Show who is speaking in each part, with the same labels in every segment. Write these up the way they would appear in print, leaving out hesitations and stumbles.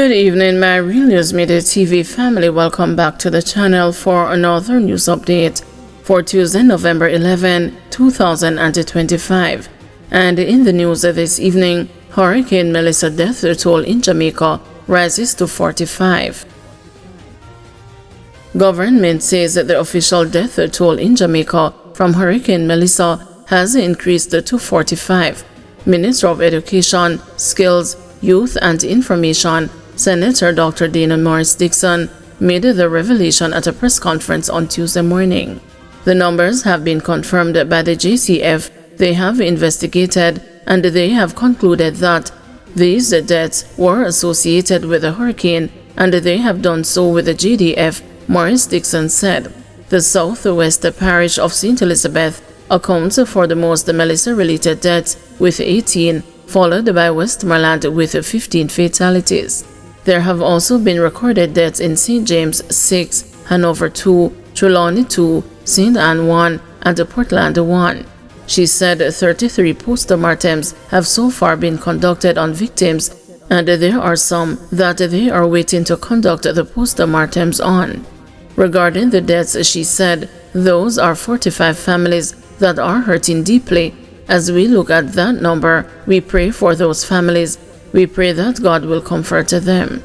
Speaker 1: Good evening, my Real News Midday TV family. Welcome back to the channel for another news update for Tuesday, November 11, 2025. And in the news this evening, Hurricane Melissa death toll in Jamaica rises to 45. Government says that the official death toll in Jamaica from Hurricane Melissa has increased to 45. Minister of Education, Skills, Youth and Information, Senator Dr. Dana Morris-Dixon, made the revelation at a press conference on Tuesday morning. The numbers have been confirmed by the JCF. They have investigated and they have concluded that these deaths were associated with the hurricane, and they have done so with the JDF, Morris-Dixon said. The southwest parish of St. Elizabeth accounts for the most Melissa-related deaths with 18, followed by Westmoreland with 15 fatalities. There have also been recorded deaths in St. James 6, Hanover 2, Trelawney 2, St. Anne 1, and Portland 1. She said 33 postmortems have so far been conducted on victims, and there are some that they are waiting to conduct the postmortems on. Regarding the deaths, she said, those are 45 families that are hurting deeply. As we look at that number, we pray for those families. We pray that God will comfort them.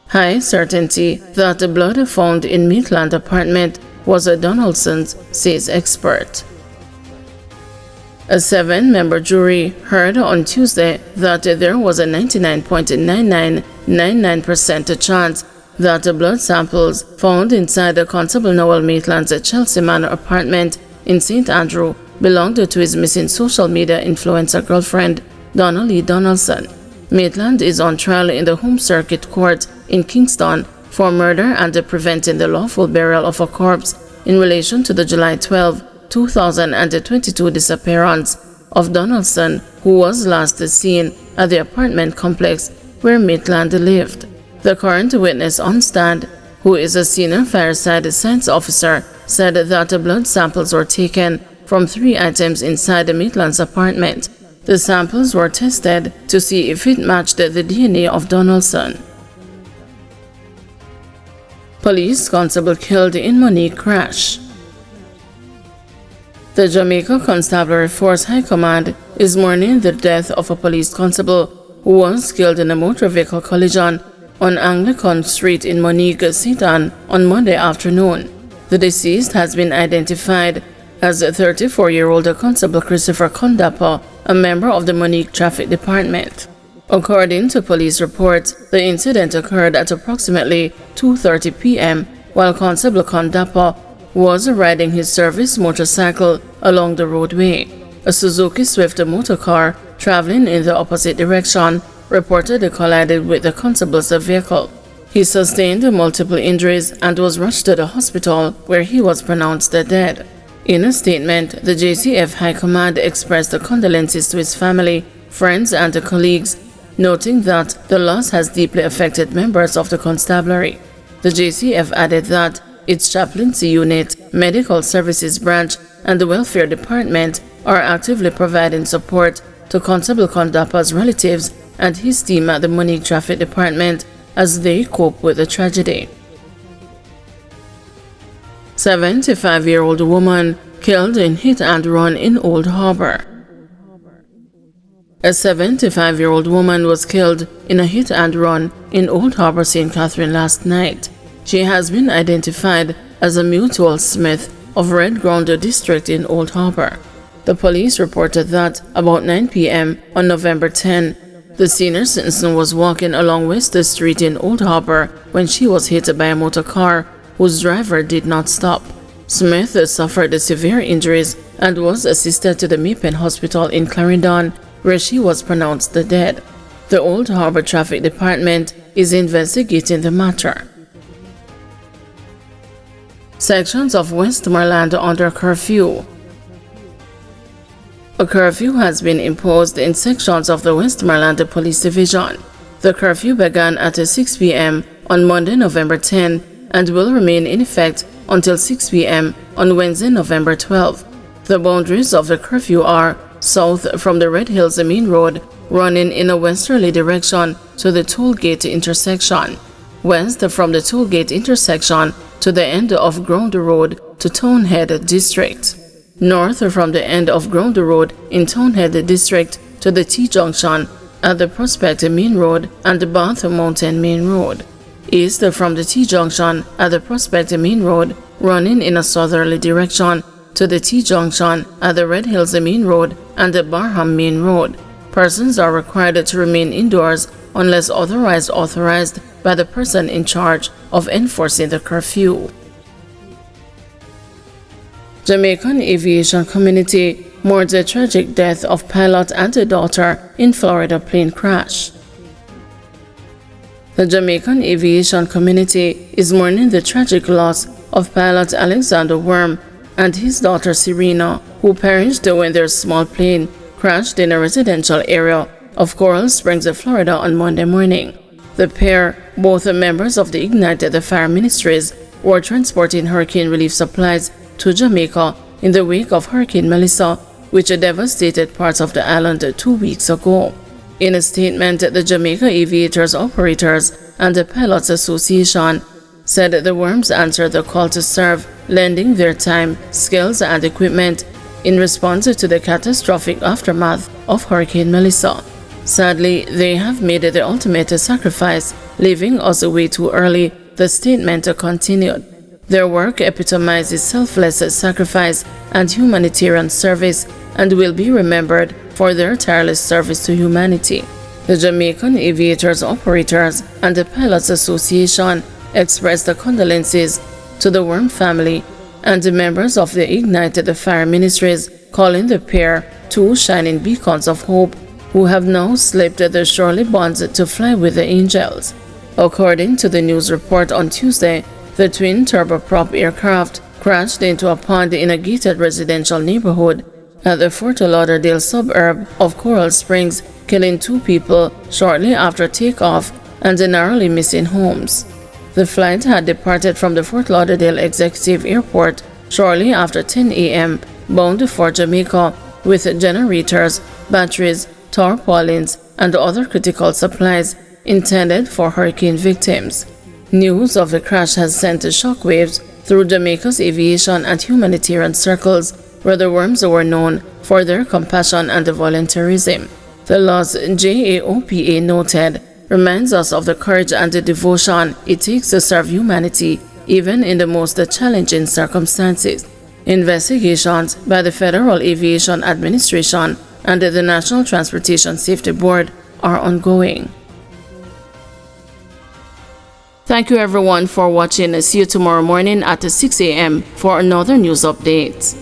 Speaker 1: High certainty that the blood found in Maitland apartment was Donaldson's, says expert. A 7-member jury heard on Tuesday that there was a 99.9999% chance that the blood samples found inside the Constable Noel Maitland's Chelsea Manor apartment in St. Andrew belonged to his missing social media influencer girlfriend, Donna Lee Donaldson. Maitland is on trial in the Home Circuit Court in Kingston for murder and preventing the lawful burial of a corpse in relation to the July 12, 2022 disappearance of Donaldson, who was last seen at the apartment complex where Maitland lived. The current witness on stand, who is a senior fireside science officer, said that the blood samples were taken from 3 items inside Maitland's apartment. The samples were tested to see if it matched the DNA of Donaldson. Police constable killed in Monique crash. The Jamaica Constabulary Force High Command is mourning the death of a police constable who was killed in a motor vehicle collision on Anglican Street in Monique, St. Anne on Monday afternoon. The deceased has been identified as 34-year-old Constable Christopher Condapa, a member of the Monique Traffic Department. According to police reports, the incident occurred at approximately 2:30 p.m. while Constable Condapa was riding his service motorcycle along the roadway. A Suzuki Swift motorcar traveling in the opposite direction reportedly collided with the constable's vehicle. He sustained multiple injuries and was rushed to the hospital where he was pronounced dead. In a statement, the JCF High Command expressed condolences to his family, friends and colleagues, noting that the loss has deeply affected members of the constabulary. The JCF added that its chaplaincy unit, medical services branch, and the welfare department are actively providing support to Constable Condapa's relatives and his team at the Monique Traffic Department as they cope with the tragedy. 75-year-old woman killed in hit and run in Old Harbor. A 75-year-old woman was killed in a hit and run in Old Harbor, St. Catherine last night. She has been identified as a Mutual Smith of Red Ground District in Old Harbor. The police reported that about 9 p.m. on November 10, the senior citizen was walking along West Street in Old Harbor when she was hit by a motor car whose driver did not stop. Smith suffered severe injuries and was assisted to the Maitland Hospital in Clarendon, where she was pronounced dead. The Old Harbor Traffic Department is investigating the matter. Sections of Westmoreland under curfew. A curfew has been imposed in sections of the Westmoreland Police Division. The curfew began at 6 p.m. on Monday, November 10, and will remain in effect until 6 p.m. on Wednesday, November 12. The boundaries of the curfew are south from the Red Hills Main Road running in a westerly direction to the tollgate intersection. West from the tollgate intersection to the end of Ground Road to Townhead District. North from the end of Ground Road in Townhead District to the T-junction at the Prospect Main Road and the Bath Mountain Main Road. East from the T-junction at the Prospect Main Road, running in a southerly direction to the T-junction at the Red Hills Main Road and the Barham Main Road. Persons are required to remain indoors unless otherwise authorized by the person in charge of enforcing the curfew. Jamaican aviation community mourns the tragic death of pilot and a daughter in Florida plane crash. The Jamaican aviation community is mourning the tragic loss of pilot Alexander Worm and his daughter Serena, who perished when their small plane crashed in a residential area of Coral Springs, Florida on Monday morning. The pair, both members of the Ignited Fire Ministries, were transporting hurricane relief supplies to Jamaica in the wake of Hurricane Melissa, which devastated parts of the island 2 weeks ago. In a statement, the Jamaica Aviators Operators and the Pilots Association said the Worms answered the call to serve, lending their time, skills, and equipment in response to the catastrophic aftermath of Hurricane Melissa. Sadly, they have made the ultimate sacrifice, leaving us way too early, the statement continued. Their work epitomizes selfless sacrifice and humanitarian service and will be remembered for their tireless service to humanity. The Jamaican Aviators Operators and the Pilots Association expressed their condolences to the Worm family and the members of the Ignited Fire Ministries, calling the pair two shining beacons of hope who have now slipped the surely bonds to fly with the angels. According to the news report on Tuesday, the twin turboprop aircraft crashed into a pond in a gated residential neighborhood at the Fort Lauderdale suburb of Coral Springs, killing 2 people shortly after takeoff and narrowly missing homes. The flight had departed from the Fort Lauderdale Executive Airport shortly after 10 a.m., bound for Jamaica with generators, batteries, tarpaulins, and other critical supplies intended for hurricane victims. News of the crash has sent shockwaves through Jamaica's aviation and humanitarian circles, where the Worms were known for their compassion and volunteerism. The loss, JAOPA noted, reminds us of the courage and the devotion it takes to serve humanity, even in the most challenging circumstances. Investigations by the Federal Aviation Administration and the National Transportation Safety Board are ongoing. Thank you everyone for watching. See you tomorrow morning at 6 a.m. for another news update.